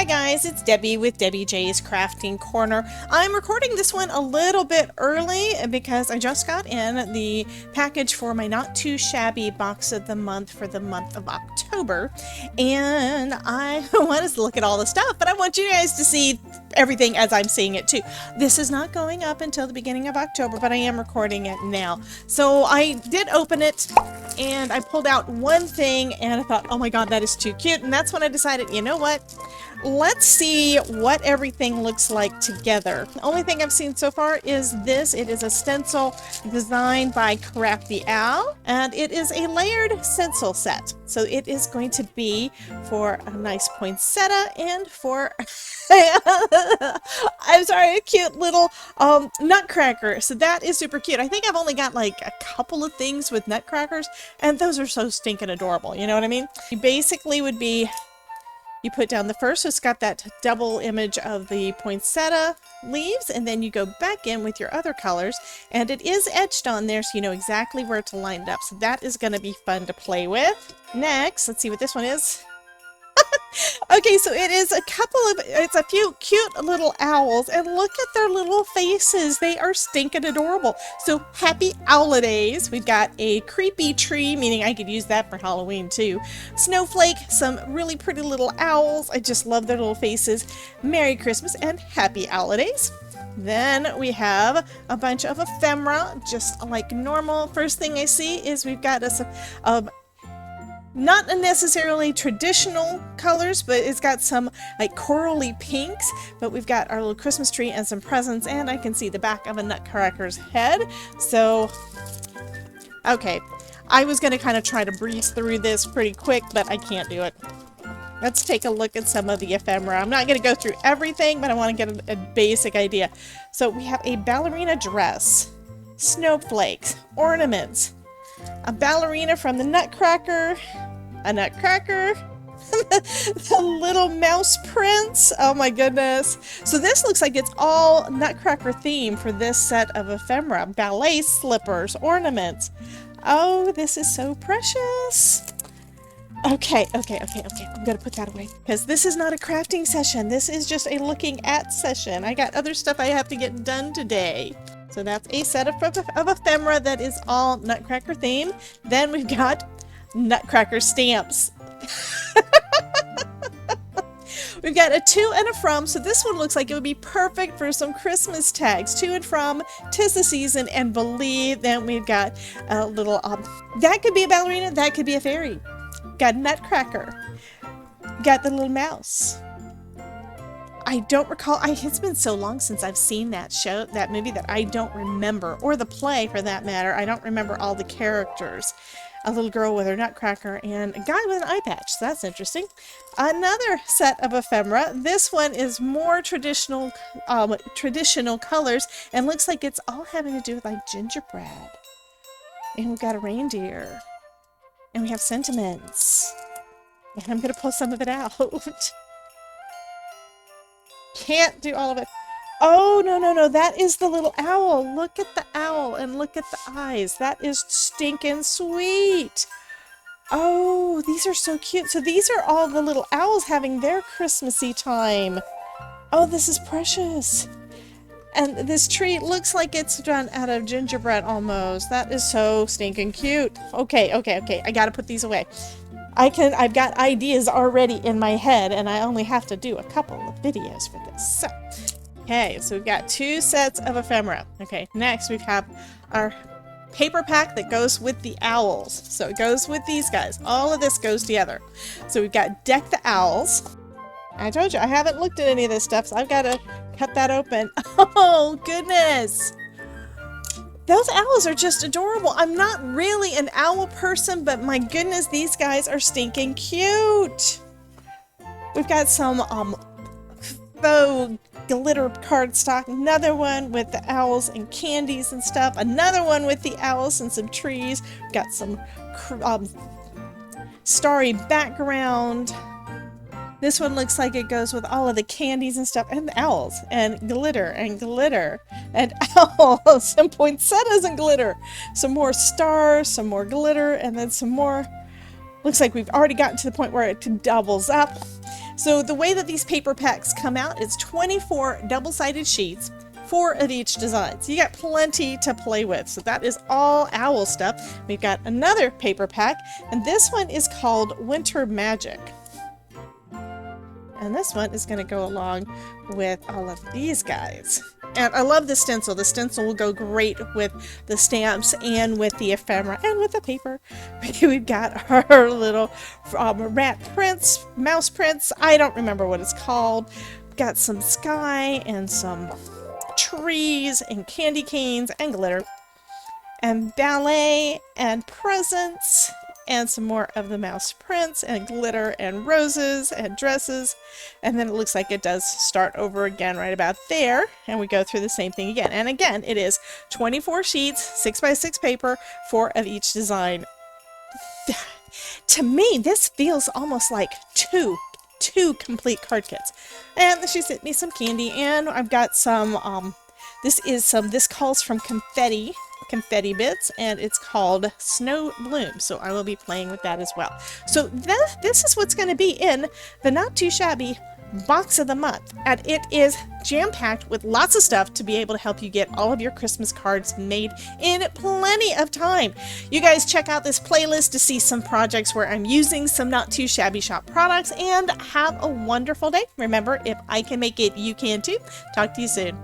Hi guys, it's Debbie with Debbie J's Crafting Corner. I'm recording this one a little bit early because I just got in the package for my Not Too Shabby box of the month for the month of October, and I want us to look at all the stuff, but I want you guys to see everything as I'm seeing it too. This is not going up until the beginning of October, but I am recording it now. So I did open it and I pulled out one thing and I thought, oh my god, that is too cute. And that's when I decided, you know what? Let's see what everything looks like together. The only thing I've seen so far is this. It is a stencil designed by Crafty Owl, and it is a layered stencil set. So it is going to be for a nice poinsettia and for I'm sorry, a cute little nutcracker. So that is super cute. I think I've only got like a couple of things with nutcrackers, and those are so stinking adorable. You know what I mean? You basically would be, you put down the first, so it's got that double image of the poinsettia leaves, and then you go back in with your other colors, and it is etched on there so you know exactly where to line it up. So that is going to be fun to play with. Next, let's see what this one is. Okay, so it is it's a few cute little owls, and look at their little faces. They are stinking adorable. So happy holidays. We've got a creepy tree, meaning I could use that for Halloween too. Snowflake, some really pretty little owls. I just love their little faces. Merry Christmas and happy holidays. Then we have a bunch of ephemera, just like normal. First thing I see is we've got not necessarily traditional colors, but it's got some like corally pinks, but we've got our little Christmas tree and some presents, and I can see the back of a nutcracker's head. So, okay, I was going to kind of try to breeze through this pretty quick, but I can't do it. Let's take a look at some of the ephemera. I'm not going to go through everything, but I want to get a basic idea. So we have a ballerina dress, snowflakes, ornaments, a ballerina from the Nutcracker, a nutcracker, the little mouse prince. Oh my goodness. So this looks like it's all Nutcracker theme for this set of ephemera. Ballet slippers, ornaments. Oh, this is so precious. Okay. I'm gonna put that away because this is not a crafting session. This is just a looking at session. I got other stuff I have to get done today. So that's a set of ephemera that is all Nutcracker theme. Then we've got Nutcracker Stamps. We've got a to and a from, so this one looks like it would be perfect for some Christmas tags. To and from, 'tis the season, and believe. Then we've got a little, that could be a ballerina, that could be a fairy. Got a nutcracker. Got the little mouse. I don't recall, it's been so long since I've seen that movie that I don't remember, or the play for that matter. I don't remember all the characters. A little girl with her nutcracker and a guy with an eye patch, so that's interesting. Another set of ephemera. This one is more traditional colors, and looks like it's all having to do with like gingerbread. And we've got a reindeer. And we have sentiments. And I'm going to pull some of it out. Can't do all of it. Oh, no, that is the little owl. Look at the owl and look at the eyes. That is stinking sweet. Oh, these are so cute. So these are all the little owls having their Christmassy time. Oh, this is precious. And this tree looks like it's done out of gingerbread almost. That is so stinking cute. Okay. I gotta put these away. I've got ideas already in my head, and I only have to do a couple of videos for this. So, okay, so we've got 2 sets of ephemera. Okay, next we have our paper pack that goes with the owls. So it goes with these guys. All of this goes together. So we've got Deck the Owls. I told you, I haven't looked at any of this stuff, so I've got to cut that open. Oh, goodness. Those owls are just adorable. I'm not really an owl person, but my goodness, these guys are stinking cute. We've got some faux glitter cardstock. Another one with the owls and candies and stuff. Another one with the owls and some trees. We've got some starry background. This one looks like it goes with all of the candies and stuff, and the owls, and glitter, and owls, and poinsettias and glitter. Some more stars, some more glitter, and then some more. Looks like we've already gotten to the point where it doubles up. So the way that these paper packs come out is 24 double-sided sheets, 4 of each design. So you got plenty to play with. So that is all owl stuff. We've got another paper pack, and this one is called Winter Magic. And this one is going to go along with all of these guys. And I love the stencil. The stencil will go great with the stamps and with the ephemera and with the paper. We've got our little rat prints, mouse prints. I don't remember what it's called. Got some sky and some trees and candy canes and glitter. And ballet and presents. And some more of the mouse prints and glitter and roses and dresses. And then it looks like it does start over again right about there. And we go through the same thing again. And again, it is 24 sheets, 6x6 paper, 4 of each design. To me, this feels almost like two complete card kits. And she sent me some candy, and I've got some, this calls from confetti bits, and it's called Snow Bloom, so I will be playing with that as well. So this is what's going to be in the Not Too Shabby box of the month, and it is jam-packed with lots of stuff to be able to help you get all of your Christmas cards made in plenty of time. You guys check out this playlist to see some projects where I'm using some Not Too Shabby Shop products, and have a wonderful day. Remember, if I can make it, you can too. Talk to you soon.